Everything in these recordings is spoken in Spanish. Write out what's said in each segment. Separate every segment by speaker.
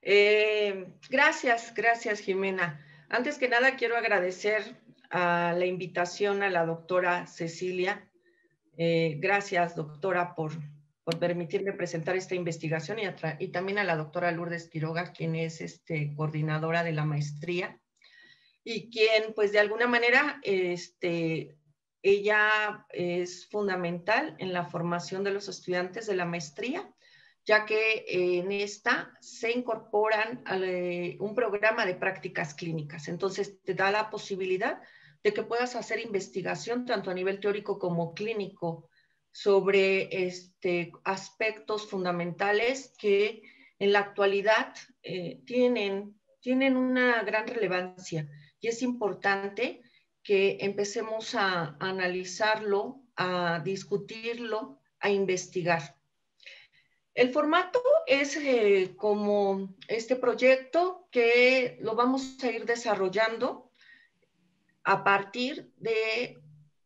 Speaker 1: Gracias, Jimena. Antes que nada, quiero agradecer a la invitación a la doctora Cecilia. Gracias, doctora, por permitirme presentar esta investigación y también a la doctora Lourdes Quiroga, quien es coordinadora de la maestría y quien, pues, de alguna manera, ella es fundamental en la formación de los estudiantes de la maestría, ya que en esta se incorporan un programa de prácticas clínicas. Entonces, te da la posibilidad de que puedas hacer investigación tanto a nivel teórico como clínico sobre aspectos fundamentales que en la actualidad tienen una gran relevancia, y es importante que empecemos a analizarlo, a discutirlo, a investigar. El formato es como este proyecto que lo vamos a ir desarrollando a partir de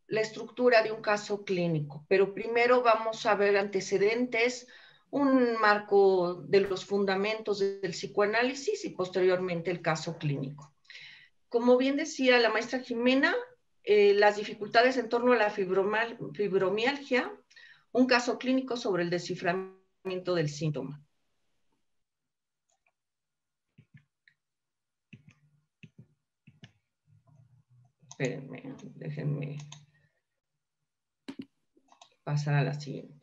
Speaker 1: la estructura de un caso clínico, pero primero vamos a ver antecedentes, un marco de los fundamentos del psicoanálisis y posteriormente el caso clínico. Como bien decía la maestra Jimena, las dificultades en torno a la fibromialgia, un caso clínico sobre el desciframiento del síntoma. Espérenme, déjenme pasar a la siguiente.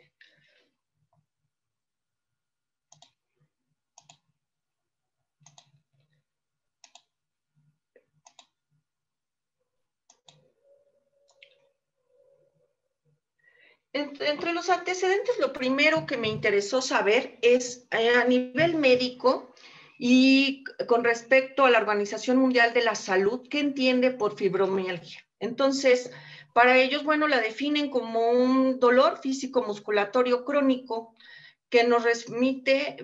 Speaker 1: Entre los antecedentes, lo primero que me interesó saber es a nivel médico y con respecto a la Organización Mundial de la Salud, ¿qué entiende por fibromialgia? Entonces, para ellos, bueno, la definen como un dolor físico-musculatorio crónico que nos remite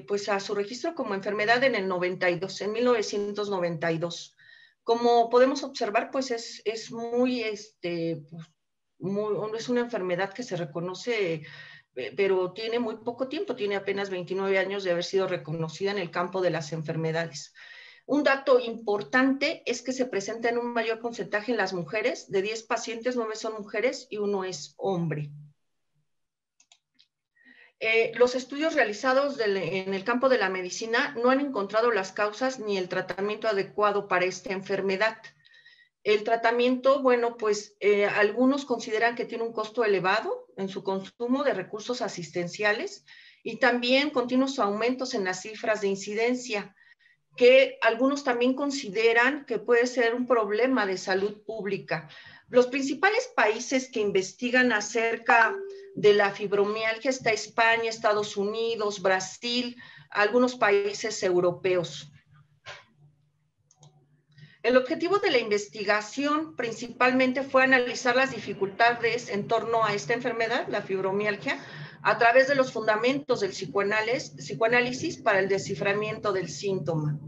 Speaker 1: pues a su registro como enfermedad en el 92, en 1992. Como podemos observar, pues es muy, es una enfermedad que se reconoce, pero tiene muy poco tiempo, tiene apenas 29 años de haber sido reconocida en el campo de las enfermedades. Un dato importante es que se presenta en un mayor porcentaje en las mujeres. De 10 pacientes, 9 son mujeres y 1 es hombre. Los estudios realizados en el campo de la medicina no han encontrado las causas ni el tratamiento adecuado para esta enfermedad. El tratamiento, bueno, pues algunos consideran que tiene un costo elevado en su consumo de recursos asistenciales y también continuos aumentos en las cifras de incidencia, que algunos también consideran que puede ser un problema de salud pública. Los principales países que investigan acerca de la fibromialgia está España, Estados Unidos, Brasil, algunos países europeos. El objetivo de la investigación principalmente fue analizar las dificultades en torno a esta enfermedad, la fibromialgia, a través de los fundamentos del psicoanálisis para el desciframiento del síntoma.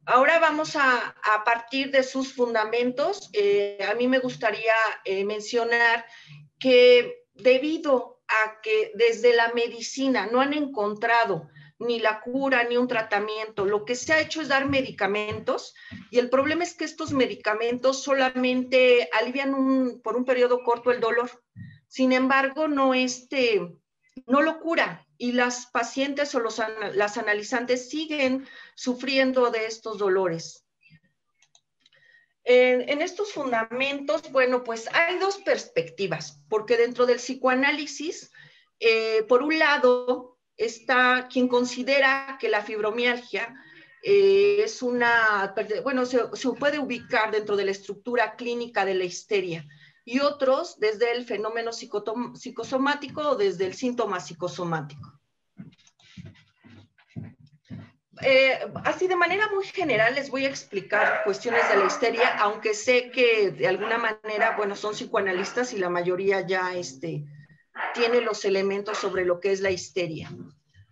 Speaker 1: Ahora vamos a partir de sus fundamentos. A mí me gustaría mencionar que debido a que desde la medicina no han encontrado ni la cura ni un tratamiento, lo que se ha hecho es dar medicamentos, y el problema es que estos medicamentos solamente alivian por un periodo corto el dolor. Sin embargo, no lo cura, y las pacientes o las analizantes siguen sufriendo de estos dolores. En estos fundamentos, bueno, pues hay dos perspectivas, porque dentro del psicoanálisis, por un lado, está quien considera que la fibromialgia es bueno, se puede ubicar dentro de la estructura clínica de la histeria, y otros desde el fenómeno psicosomático o desde el síntoma psicosomático. Así de manera muy general les voy a explicar cuestiones de la histeria, aunque sé que de alguna manera, bueno, son psicoanalistas y la mayoría ya tiene los elementos sobre lo que es la histeria.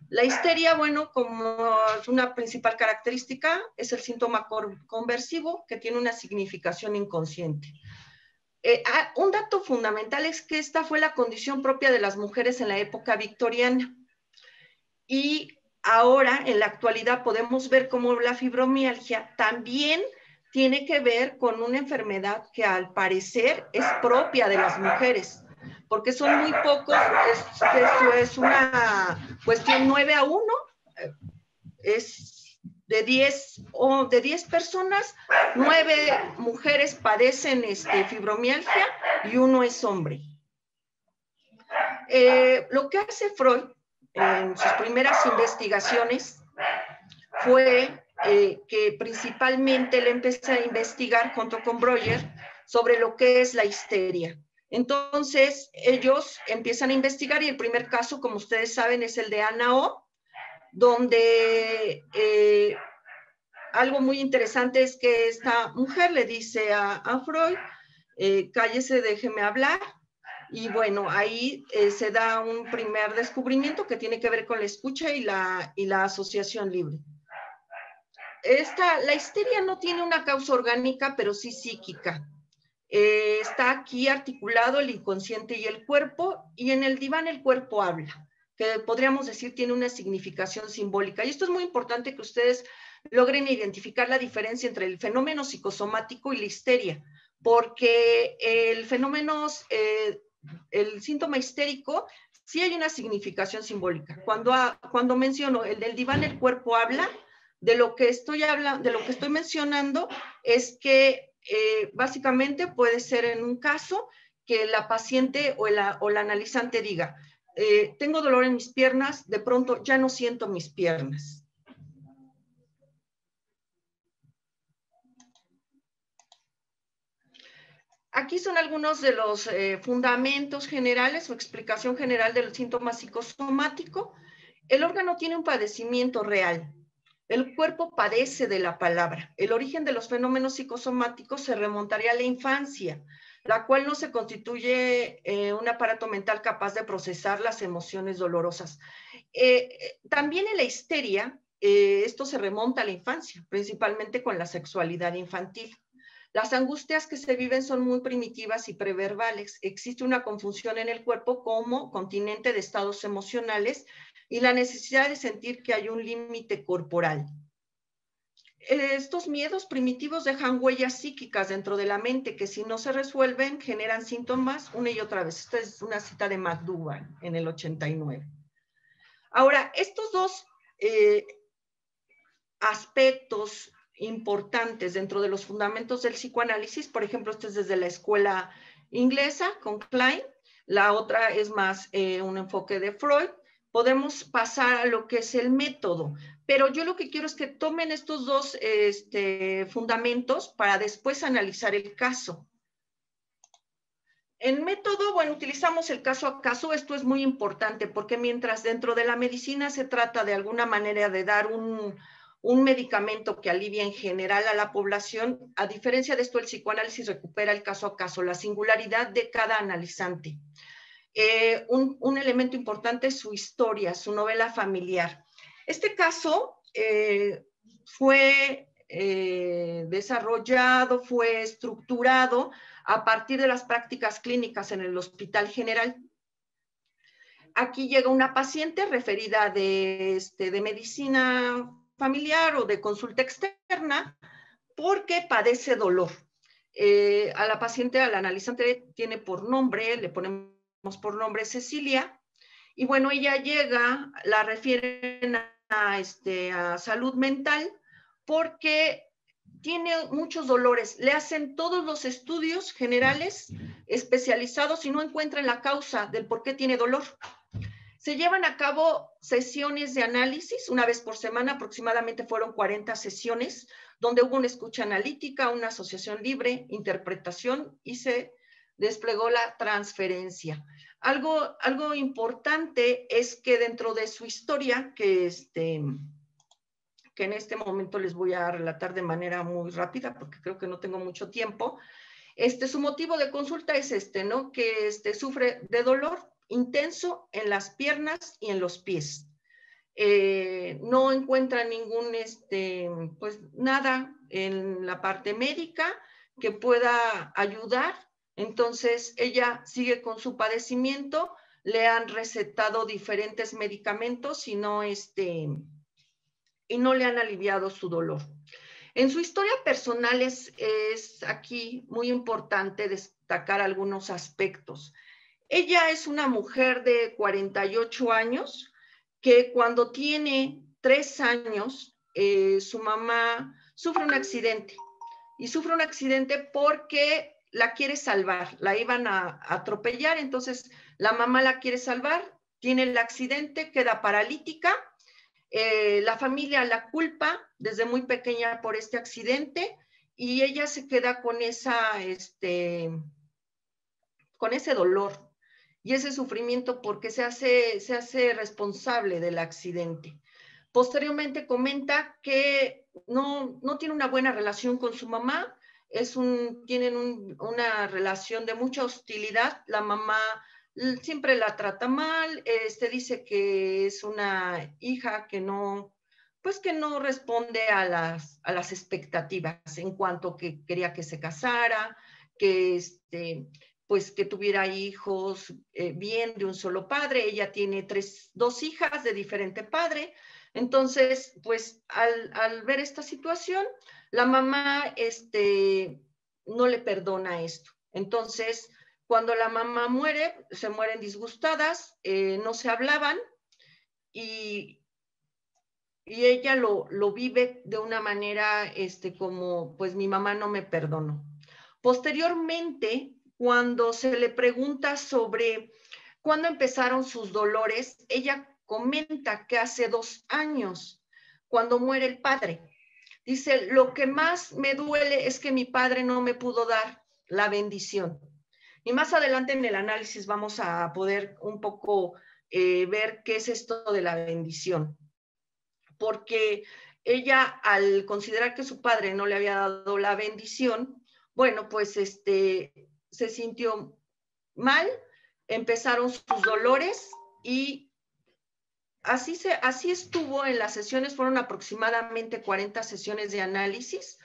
Speaker 1: La histeria, bueno, como una principal característica, es el síntoma conversivo que tiene una significación inconsciente. Un dato fundamental es que esta fue la condición propia de las mujeres en la época victoriana, y ahora, en la actualidad, podemos ver cómo la fibromialgia también tiene que ver con una enfermedad que al parecer es propia de las mujeres, porque son muy pocos, eso es una cuestión 9-1, es de 10 personas, 9 mujeres padecen fibromialgia y 1 es hombre. Lo que hace Freud en sus primeras investigaciones fue que principalmente él empezó a investigar junto con Breuer sobre lo que es la histeria. Entonces, ellos empiezan a investigar y el primer caso, como ustedes saben, es el de Anna O, donde algo muy interesante es que esta mujer le dice a Freud, cállese, déjeme hablar. Y bueno, ahí se da un primer descubrimiento que tiene que ver con la escucha y la asociación libre. La histeria no tiene una causa orgánica, pero sí psíquica. Está aquí articulado el inconsciente y el cuerpo, y en el diván el cuerpo habla, que podríamos decir tiene una significación simbólica. Y esto es muy importante que ustedes logren identificar la diferencia entre el fenómeno psicosomático y la histeria, porque el fenómeno, el síntoma histérico, sí hay una significación simbólica. Cuando menciono el del diván el cuerpo habla, de lo que estoy mencionando es que básicamente puede ser en un caso que la paciente o la analizante diga, tengo dolor en mis piernas, de pronto ya no siento mis piernas. Aquí son algunos de los fundamentos generales o explicación general del síntoma psicosomático. El órgano tiene un padecimiento real. El cuerpo padece de la palabra. El origen de los fenómenos psicosomáticos se remontaría a la infancia, la cual no se constituye un aparato mental capaz de procesar las emociones dolorosas. También en la histeria, esto se remonta a la infancia, principalmente con la sexualidad infantil. Las angustias que se viven son muy primitivas y preverbales. Existe una confusión en el cuerpo como continente de estados emocionales y la necesidad de sentir que hay un límite corporal. Estos miedos primitivos dejan huellas psíquicas dentro de la mente que si no se resuelven generan síntomas una y otra vez. Esta es una cita de McDougall en el 89. Ahora, estos dos aspectos importantes dentro de los fundamentos del psicoanálisis, por ejemplo, este es desde la escuela inglesa con Klein, la otra es más un enfoque de Freud. Podemos pasar a lo que es el método, pero yo lo que quiero es que tomen estos dos fundamentos para después analizar el caso. En método, bueno, utilizamos el caso a caso. Esto es muy importante porque mientras dentro de la medicina se trata de alguna manera de dar un medicamento que alivie en general a la población, a diferencia de esto, el psicoanálisis recupera el caso a caso, la singularidad de cada analizante. Un elemento importante es su historia, su novela familiar. Este caso fue desarrollado, fue estructurado a partir de las prácticas clínicas en el Hospital General. Aquí llega una paciente referida de medicina familiar o de consulta externa porque padece dolor. A la paciente, al analizante tiene por nombre, le ponemos por nombre Cecilia, y bueno, ella llega, la refieren a salud mental porque tiene muchos dolores, le hacen todos los estudios generales especializados y no encuentran la causa del por qué tiene dolor. Se llevan a cabo sesiones de análisis, una vez por semana, aproximadamente fueron 40 sesiones, donde hubo una escucha analítica, una asociación libre, interpretación y se desplegó la transferencia. Algo importante es que dentro de su historia, que en este momento les voy a relatar de manera muy rápida, porque creo que no tengo mucho tiempo, su motivo de consulta es ¿no? Que sufre de dolor intenso en las piernas y en los pies. No encuentra ningún, pues nada en la parte médica que pueda ayudar. Entonces ella sigue con su padecimiento, le han recetado diferentes medicamentos y no le han aliviado su dolor. En su historia personal es aquí muy importante destacar algunos aspectos. Ella es una mujer de 48 años que cuando tiene 3 años, su mamá sufre un accidente. Y sufre un accidente porque la quiere salvar. La iban a atropellar, entonces la mamá la quiere salvar, tiene el accidente, queda paralítica. La familia la culpa desde muy pequeña por este accidente y ella se queda con con ese dolor y ese sufrimiento porque se hace responsable del accidente. Posteriormente comenta que no tiene una buena relación con su mamá, tienen una relación de mucha hostilidad, la mamá siempre la trata mal, dice que es una hija que no responde a las expectativas en cuanto que quería que se casara, que pues que tuviera hijos bien de un solo padre. Ella tiene 2 hijas de diferente padre. Entonces, pues al ver esta situación, la mamá no le perdona esto. Entonces, cuando la mamá muere, se mueren disgustadas, no se hablaban y ella lo vive de una manera como, pues mi mamá no me perdonó. Posteriormente, cuando se le pregunta sobre cuándo empezaron sus dolores, ella comenta que hace 2 años, cuando muere el padre. Dice, lo que más me duele es que mi padre no me pudo dar la bendición. Y más adelante en el análisis vamos a poder un poco ver qué es esto de la bendición. Porque ella, al considerar que su padre no le había dado la bendición, bueno, pues se sintió mal, empezaron sus dolores y así estuvo en las sesiones, fueron aproximadamente 40 sesiones de análisis.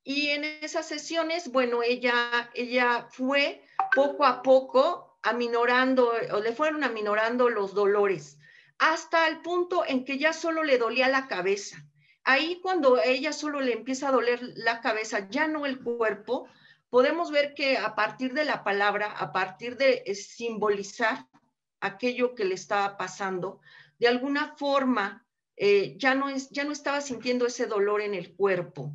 Speaker 1: Y en esas sesiones, bueno, ella fue poco a poco aminorando, o le fueron aminorando los dolores, hasta el punto en que ya solo le dolía la cabeza. Ahí cuando a ella solo le empieza a doler la cabeza, ya no el cuerpo, podemos ver que a partir de la palabra, a partir de simbolizar aquello que le estaba pasando, de alguna forma ya no estaba sintiendo ese dolor en el cuerpo,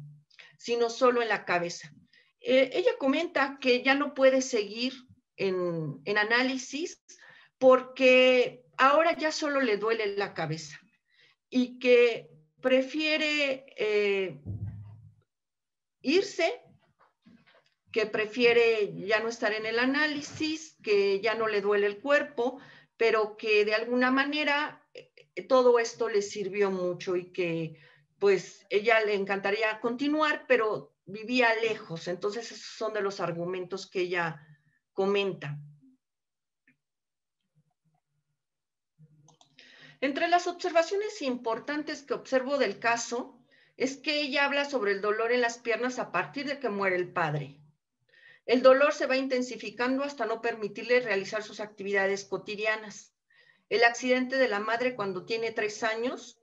Speaker 1: sino solo en la cabeza. Ella comenta que ya no puede seguir en análisis porque ahora ya solo le duele la cabeza y que prefiere irse, que prefiere ya no estar en el análisis, que ya no le duele el cuerpo, pero que de alguna manera todo esto le sirvió mucho y que pues ella le encantaría continuar, pero vivía lejos. Entonces esos son de los argumentos que ella comenta. Entre las observaciones importantes que observo del caso es que ella habla sobre el dolor en las piernas a partir de que muere el padre. El dolor se va intensificando hasta no permitirle realizar sus actividades cotidianas. El accidente de la madre cuando tiene 3 años,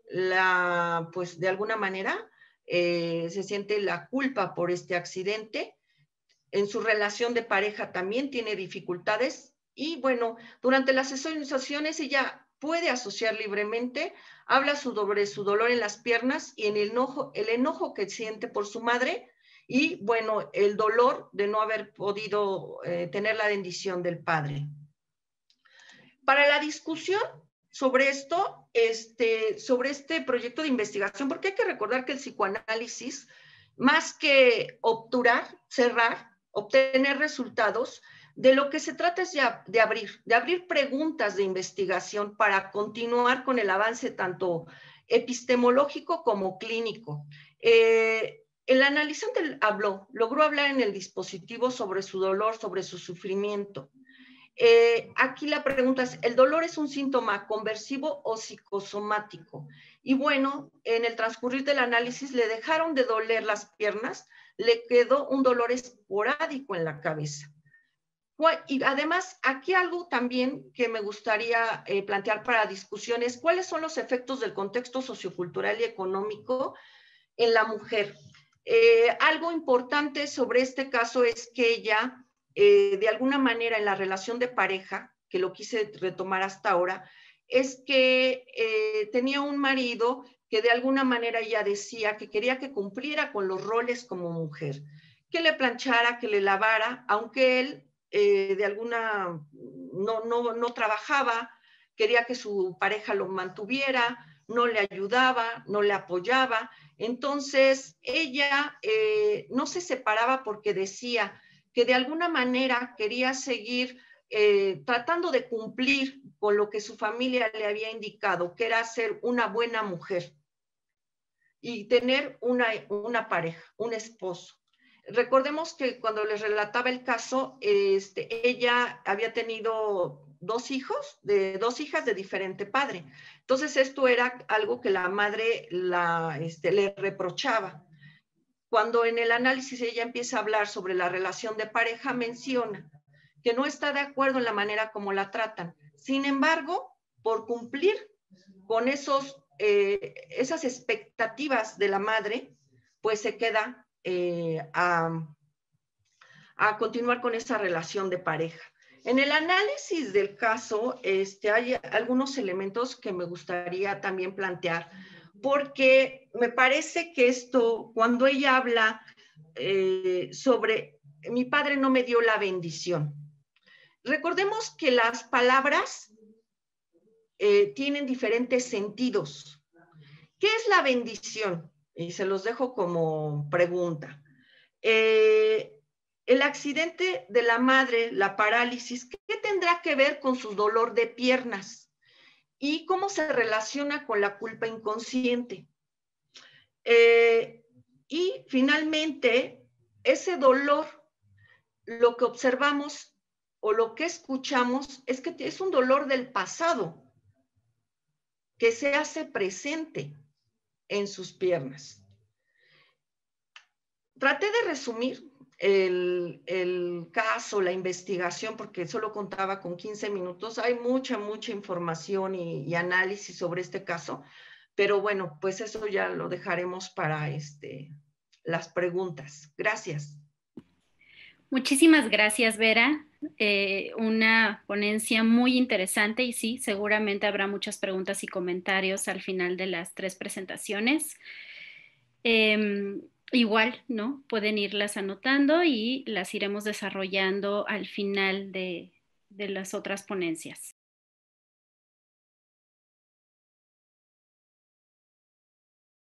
Speaker 1: pues de alguna manera se siente la culpa por este accidente. En su relación de pareja también tiene dificultades y bueno, durante las sesiones ella puede asociar libremente, habla sobre su dolor en las piernas y en el enojo que siente por su madre y bueno, el dolor de no haber podido tener la bendición del padre. Para la discusión sobre esto, sobre este proyecto de investigación, porque hay que recordar que el psicoanálisis, más que obturar, cerrar, obtener resultados, de lo que se trata es de abrir preguntas de investigación para continuar con el avance tanto epistemológico como clínico. El analizante logró hablar en el dispositivo sobre su dolor, sobre su sufrimiento. Aquí la pregunta es, ¿el dolor es un síntoma conversivo o psicosomático? Y bueno, en el transcurrir del análisis le dejaron de doler las piernas, le quedó un dolor esporádico en la cabeza. Y además, aquí algo también que me gustaría plantear para discusión es cuáles son los efectos del contexto sociocultural y económico en la mujer. Algo importante sobre este caso es que ella, de alguna manera en la relación de pareja, que lo quise retomar hasta ahora, es que tenía un marido que de alguna manera ella decía que quería que cumpliera con los roles como mujer, que le planchara, que le lavara, aunque él de alguna no trabajaba, quería que su pareja lo mantuviera, no le ayudaba, no le apoyaba. Entonces, ella no se separaba porque decía que de alguna manera quería seguir tratando de cumplir con lo que su familia le había indicado, que era ser una buena mujer y tener una pareja, un esposo. Recordemos que cuando les relataba el caso, ella había tenido dos hijos, dos hijas de diferente padre. Entonces esto era algo que la madre le reprochaba. Cuando en el análisis ella empieza a hablar sobre la relación de pareja, menciona que no está de acuerdo en la manera como la tratan. Sin embargo, por cumplir con esas expectativas de la madre, pues se queda a continuar con esa relación de pareja. En el análisis del caso, hay algunos elementos que me gustaría también plantear, porque me parece que esto, cuando ella habla sobre mi padre no me dio la bendición, recordemos que las palabras tienen diferentes sentidos. ¿Qué es la bendición? Y se los dejo como pregunta. El accidente de la madre, la parálisis, ¿qué tendrá que ver con su dolor de piernas? ¿Y cómo se relaciona con la culpa inconsciente? Y finalmente, ese dolor, lo que observamos o lo que escuchamos es que es un dolor del pasado que se hace presente en sus piernas. Traté de resumir el caso, la investigación, porque solo contaba con 15 minutos. Hay mucha información y análisis sobre este caso, pero bueno, pues eso ya lo dejaremos para las preguntas. Gracias.
Speaker 2: Muchísimas gracias, Vera. Una ponencia muy interesante y sí, seguramente habrá muchas preguntas y comentarios al final de las 3 presentaciones. Igual, ¿no? Pueden irlas anotando y las iremos desarrollando al final de las otras ponencias.